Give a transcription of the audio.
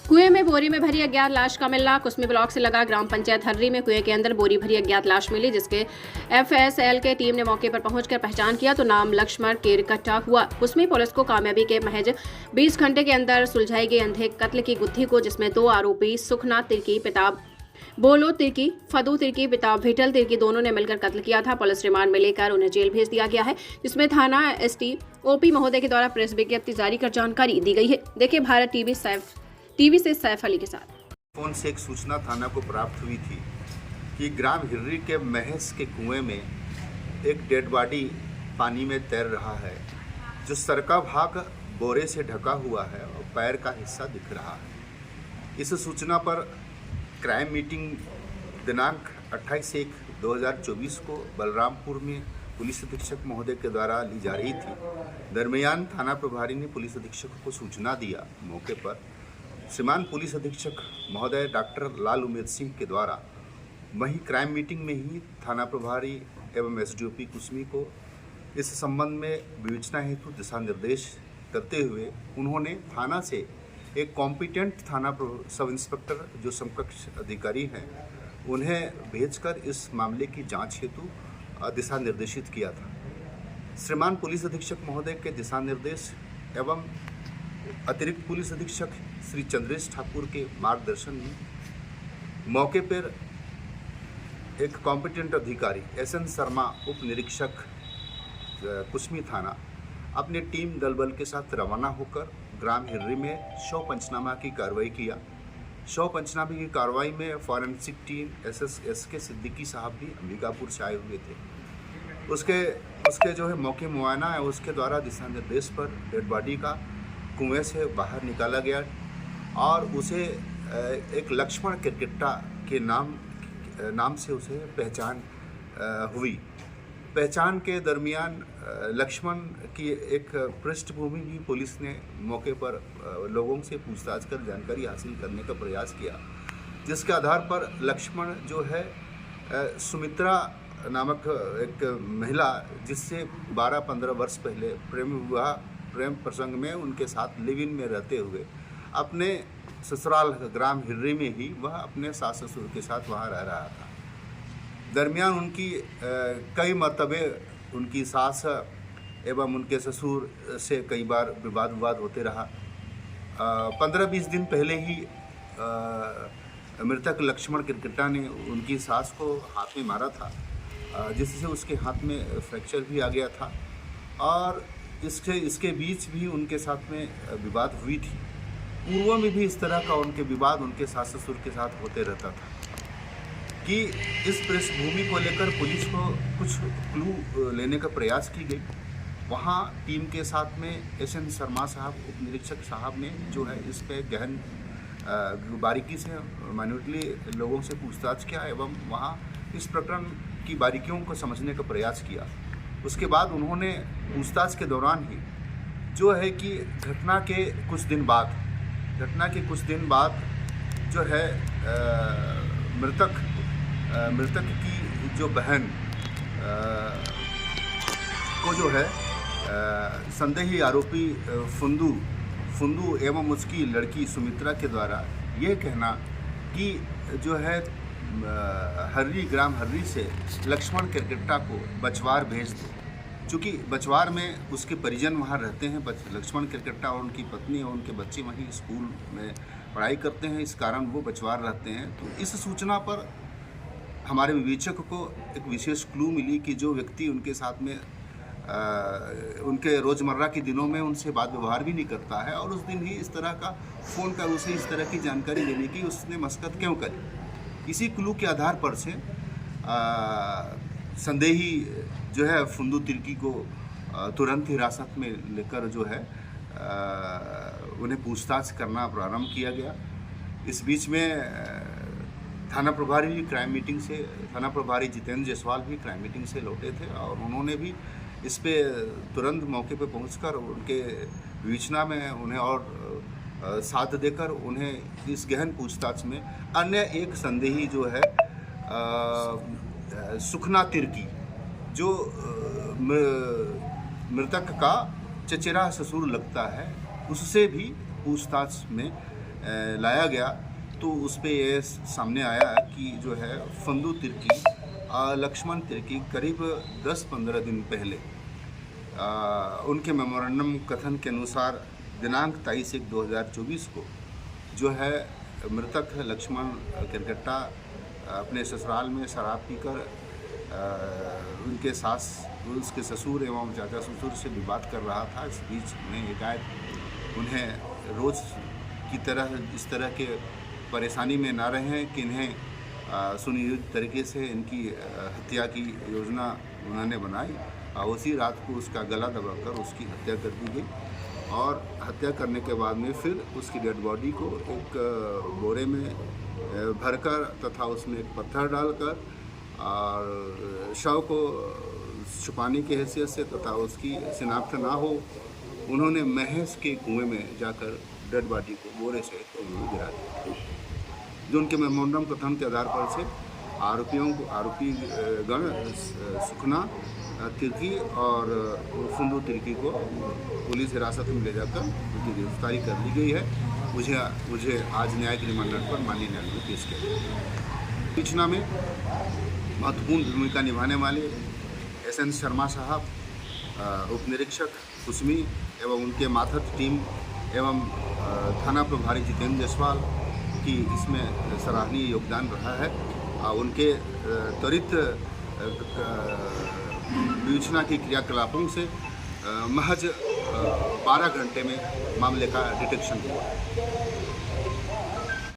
कुएं में बोरी में भरी अज्ञात लाश का मिलना। कुसमी ब्लॉक से लगा ग्राम पंचायत हर्री में कुएं के अंदर बोरी भरी अज्ञात लाश मिली, जिसके एफएसएल के टीम ने मौके पर पहुंचकर पहचान किया तो नाम लक्ष्मण केरकट्टा हुआ। कुसमी पुलिस को कामयाबी के महज 20 घंटे के अंदर सुलझाई गई अंधे कत्ल की गुत्थी को, जिसमें 2 आरोपी सुखनाथ तिर्की पिता बोलो तिर्की, फदू तिर्की पिता भिटल तिर्की दोनों ने मिलकर कत्ल किया था। पुलिस रिमांड में लेकर उन्हें जेल भेज दिया गया है, जिसमें थाना एसटी ओपी महोदय के द्वारा प्रेस विज्ञप्ति जारी कर जानकारी दी गई है। देखिए भारत टीवी से सैफ अली के साथ। फोन से एक सूचना थाना को प्राप्त हुई थी कि ग्राम हिर्री के महस के कुएं में एक डेड बॉडी पानी में तैर रहा है, जो सर का भाग बोरे से ढका हुआ है और पैर का हिस्सा दिख रहा है। इस सूचना पर क्राइम मीटिंग दिनांक 28/1/2024 को बलरामपुर में पुलिस अधीक्षक महोदय के द्वारा ली जा रही थी। दरमियान थाना प्रभारी ने पुलिस अधीक्षक को सूचना दिया। मौके पर श्रीमान पुलिस अधीक्षक महोदय डॉक्टर लाल उमेद सिंह के द्वारा वहीं क्राइम मीटिंग में ही थाना प्रभारी एवं एसडीओपी कुसमी को इस संबंध में विवेचना हेतु दिशा निर्देश करते हुए उन्होंने थाना से एक कॉम्पिटेंट थाना सब इंस्पेक्टर जो समकक्ष अधिकारी हैं उन्हें भेजकर इस मामले की जांच हेतु दिशा निर्देशित किया था। श्रीमान पुलिस अधीक्षक महोदय के दिशा निर्देश एवं अतिरिक्त पुलिस अधीक्षक श्री चंद्रेश ठाकुर के मार्गदर्शन में मौके पर एक कॉम्पिटेंट अधिकारी एसएन शर्मा उप निरीक्षक कुसमी थाना अपने टीम दल बल के साथ रवाना होकर ग्राम हिर्री में शव पंचनामा की कार्रवाई किया। शव पंचनामे की कार्रवाई में फॉरेंसिक टीम एसएस के सिद्दीकी साहब भी अंबिकापुर से आए हुए थे। उसके जो है मौके मुआयना है उसके द्वारा दिशा निर्देश पर डेड बॉडी का कुएं से बाहर निकाला गया और उसे एक लक्ष्मण केरकट्टा के नाम से उसे पहचान हुई। पहचान के दरमियान लक्ष्मण की एक पृष्ठभूमि भी पुलिस ने मौके पर लोगों से पूछताछ कर जानकारी हासिल करने का प्रयास किया, जिसके आधार पर लक्ष्मण जो है सुमित्रा नामक एक महिला जिससे 12-15 वर्ष पहले प्रेम प्रसंग में उनके साथ लिव इन में रहते हुए अपने ससुराल ग्राम हिर्री में ही वह अपने सास ससुर के साथ वहाँ रह रहा था। दरमियान उनकी कई मरतबे उनकी सास एवं उनके ससुर से कई बार विवाद होते रहा। 15-20 दिन पहले ही मृतक लक्ष्मण केरकट्टा ने उनकी सास को हाथ में मारा था, जिससे उसके हाथ में फ्रैक्चर भी आ गया था और इसके बीच भी उनके साथ में विवाद हुई थी। पूर्व में भी इस तरह का उनके विवाद उनके सास ससुर के साथ होते रहता था कि इस पृष्ठभूमि को लेकर पुलिस को कुछ क्लू लेने का प्रयास की गई। वहाँ टीम के साथ में एसएन शर्मा साहब उप निरीक्षक साहब ने जो है इस पे गहन बारीकी से माइन्यूटली लोगों से पूछताछ किया एवं वहाँ इस प्रकरण की बारीकियों को समझने का प्रयास किया। उसके बाद उन्होंने पूछताछ के दौरान ही जो है कि घटना के कुछ दिन बाद जो है मृतक की जो बहन को जो है संदेही आरोपी फुंदू एवं उसकी लड़की सुमित्रा के द्वारा ये कहना कि जो है ग्राम हर्री से लक्ष्मण केरकट्टा को बचवार भेज दो। चूँकि बचवार में उसके परिजन वहाँ रहते हैं, लक्ष्मण केरकट्टा और उनकी पत्नी और उनके बच्चे वहीं स्कूल में पढ़ाई करते हैं, इस कारण वो बचवार रहते हैं। तो इस सूचना पर हमारे विवेचक को एक विशेष क्लू मिली कि जो व्यक्ति उनके साथ में उनके रोज़मर्रा के दिनों में उनसे बात व्यवहार भी नहीं करता है और उस दिन ही इस तरह का फ़ोन कर उसे इस तरह की जानकारी देने की उसने मशक्क़त क्यों करी। इसी क्लू के आधार पर से संदेही जो है फुंदू तिर्की को तुरंत हिरासत में लेकर जो है उन्हें पूछताछ करना प्रारंभ किया गया। इस बीच में थाना प्रभारी जितेंद्र जायसवाल भी क्राइम मीटिंग से लौटे थे और उन्होंने भी इस पे तुरंत मौके पे पहुंचकर उनके विवेचना में उन्हें और साथ देकर उन्हें इस गहन पूछताछ में अन्य एक संदेही जो है सुखना तिर्की जो मृतक का चचेरा ससुर लगता है, उससे भी पूछताछ में लाया गया तो उस पर यह सामने आया कि जो है फंदू तिर्की लक्ष्मण तिर्की करीब 10-15 दिन पहले उनके मेमोरेंडम कथन के अनुसार दिनांक 23/1/2024 को जो है मृतक लक्ष्मण किरकट्टा अपने ससुराल में शराब पीकर उनके सास उसके ससुर एवं चाचा ससुर से विवाद कर रहा था। इस बीच में एकाएक उन्हें रोज़ की तरह इस तरह के परेशानी में ना रहें कि इन्हें सुनियोजित तरीके से इनकी हत्या की योजना उन्होंने बनाई और उसी रात को उसका गला दबाकर उसकी हत्या कर दी गई और हत्या करने के बाद में फिर उसकी डेड बॉडी को एक बोरे में भरकर तथा उसमें एक पत्थर डालकर और शव को छुपाने की हैसियत से तथा उसकी शिनाख्त ना हो उन्होंने महस के कुएं में जाकर डेड बॉडी को बोरे से गिरा दिया। जो उनके मेमोरेंडम कथन के आधार पर से आरोपी गण सुखना तिर्की और फंदू तिर्की को पुलिस हिरासत में ले जाकर उनकी गिरफ्तारी कर ली गई है। मुझे आज न्यायिक रिमांड पर माननीय न्यायालय में पेश किया गया। सूचना में महत्वपूर्ण भूमिका निभाने वाले SN शर्मा साहब, उप निरीक्षक कुसमी एवं उनके माथत टीम एवं थाना प्रभारी जितेंद्र जायसवाल की इसमें सराहनीय योगदान रहा है। उनके त्वरित विवेचना की क्रियाकलापों से महज 12 घंटे में मामले का डिटेक्शन हुआ।